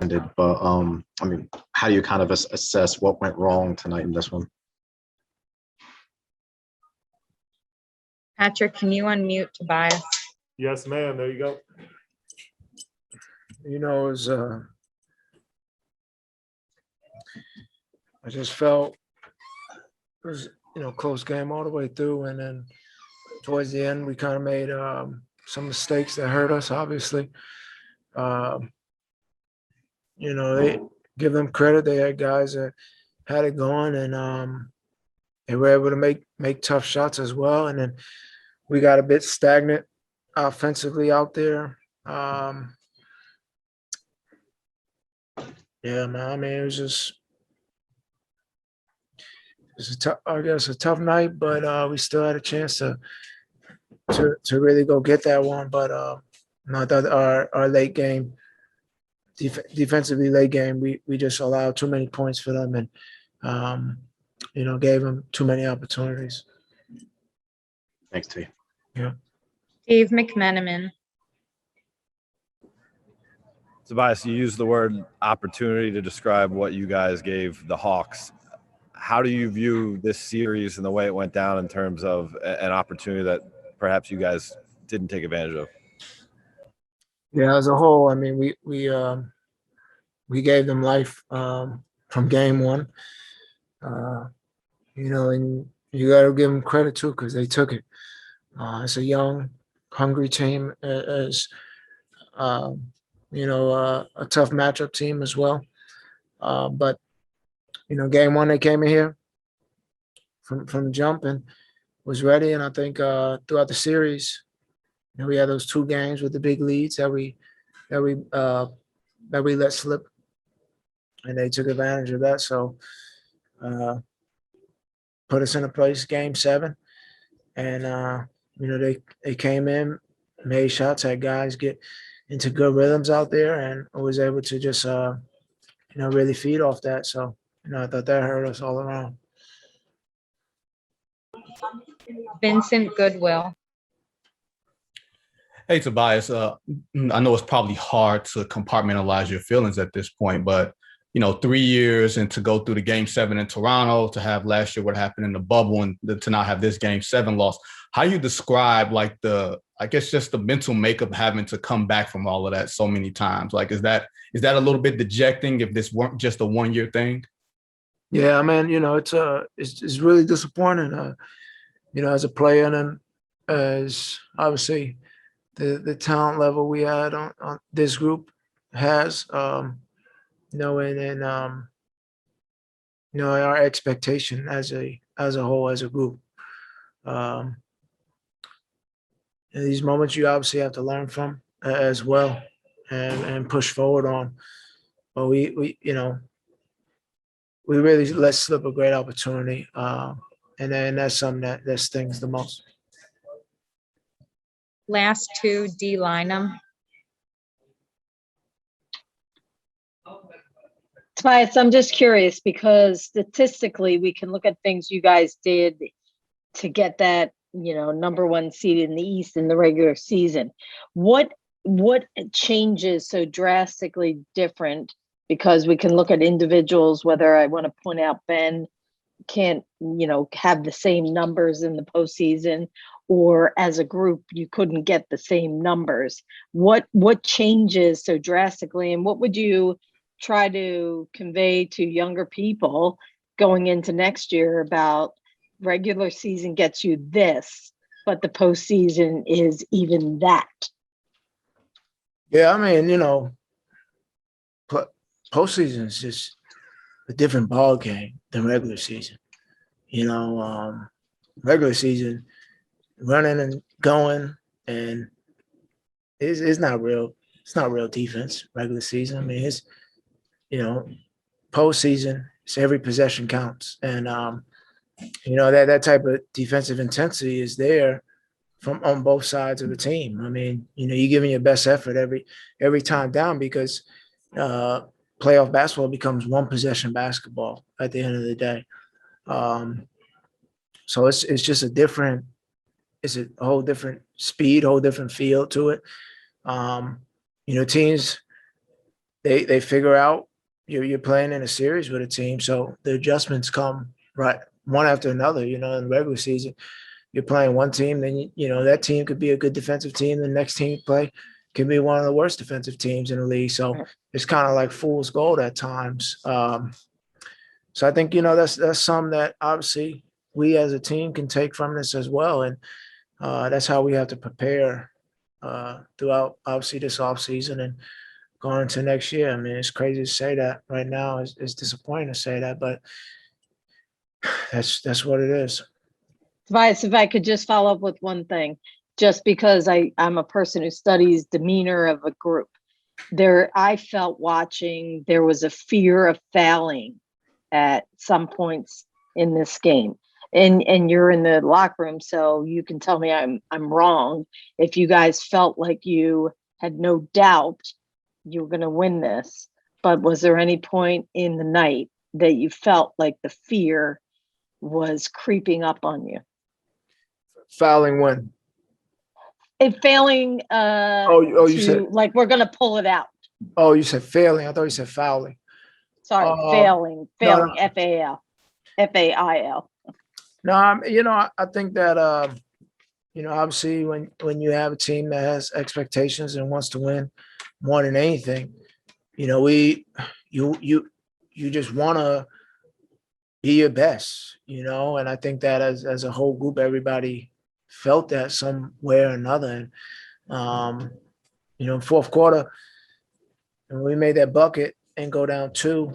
ended. But I mean, how do you kind of assess what went wrong tonight in this one? Patrick, can you unmute Tobias? Yes, ma'am. There you go. It was I just felt it was close game all the way through, and then towards the end we kind of made some mistakes that hurt us. Obviously, they give them credit. They had guys that had it going, and they were able to make tough shots as well. And then we got a bit stagnant offensively out there. Yeah, man. I mean, it was a tough night, but we still had a chance to really go get that one. But I thought our late game, defensively late game, we just allowed too many points for them, and gave them too many opportunities. Thanks, T. Yeah. Dave McMenamin. Tobias, you used the word opportunity to describe what you guys gave the Hawks. How do you view this series and the way it went down in terms of an opportunity that perhaps you guys didn't take advantage of? Yeah, as a whole, I mean, we gave them life from game one. And you got to give them credit too, because they took it. It's a young, hungry team, as a tough matchup team as well. But game one, they came in here from jump and was ready. And I think throughout the series, we had those two games with the big leads that we let slip, and they took advantage of that. So put us in a place game 7, and they came in, made shots, had guys get into good rhythms out there, and was able to just really feed off that. So I thought that hurt us all around. Vincent Goodwill. Hey, Tobias, I know it's probably hard to compartmentalize your feelings at this point, but 3 years and to go through the game 7 in Toronto, to have last year what happened in the bubble, and to not have this game 7 loss, how you describe just the mental makeup having to come back from all of that so many times? Like, is that a little bit dejecting if this weren't just a 1-year thing? Yeah, I mean, it's really disappointing, as a player, and then as obviously the talent level we had on this group has, and our expectation as a whole, as a group. In these moments, you obviously have to learn from as well, and push forward on. But we really let slip a great opportunity, and then that's something that stings the most. Last two, D. Lynham. Tobias, I'm just curious, because statistically we can look at things you guys did to get that, number 1 seed in the East in the regular season. What changes so drastically different? Because we can look at individuals, whether I want to point out Ben can't, have the same numbers in the postseason, or as a group, you couldn't get the same numbers. What changes so drastically, and what would you try to convey to younger people going into next year about regular season gets you this, but the postseason is even that? Yeah, I mean, postseason is just a different ball game than regular season. Regular season, running and going, and it's not real. It's not real defense. Regular season, I mean, it's postseason. It's every possession counts, and that type of defensive intensity is there from on both sides of the team. I mean, you're giving your best effort every time down, because playoff basketball becomes one possession basketball at the end of the day. So it's just it's a whole different speed, whole different feel to it. Teams, they figure out you're playing in a series with a team, so the adjustments come right one after another. In the regular season, you're playing one team, then that team could be a good defensive team. The next team you play can be one of the worst defensive teams in the league. So it's kind of like fool's gold at times. So I think that's some that obviously we as a team can take from this as well, and that's how we have to prepare throughout obviously this offseason and going into next year. I mean, it's crazy to say that right now. It's disappointing to say that, but that's what it is. Tobias, if I could just follow up with one thing, just because I'm a person who studies demeanor of a group. I felt watching, there was a fear of fouling at some points in this game. And you're in the locker room, so you can tell me I'm wrong. If you guys felt like you had no doubt you were going to win this, but was there any point in the night that you felt like the fear was creeping up on you? Fouling when? If failing, you said, like we're going to pull it out. oh, you said failing. I thought you said fouling. Sorry, failing, no. F-A-I-L. No, I think that obviously when you have a team that has expectations and wants to win more than anything, you just want to be your best, and I think that as a whole group, everybody felt that some way or another. And fourth quarter, and we made that bucket and go down 2.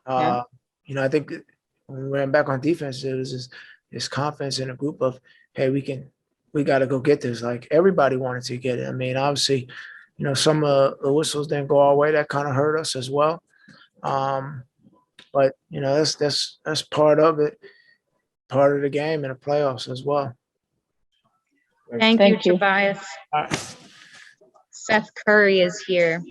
I think when we ran back on defense, there was this confidence in a group of, hey, we got to go get this. Like everybody wanted to get it. I mean, obviously, some of the whistles didn't go our way. That kind of hurt us as well. But that's part of it, part of the game in the playoffs as well. Thank Thank you, you. Tobias. All right. Seth Curry is here.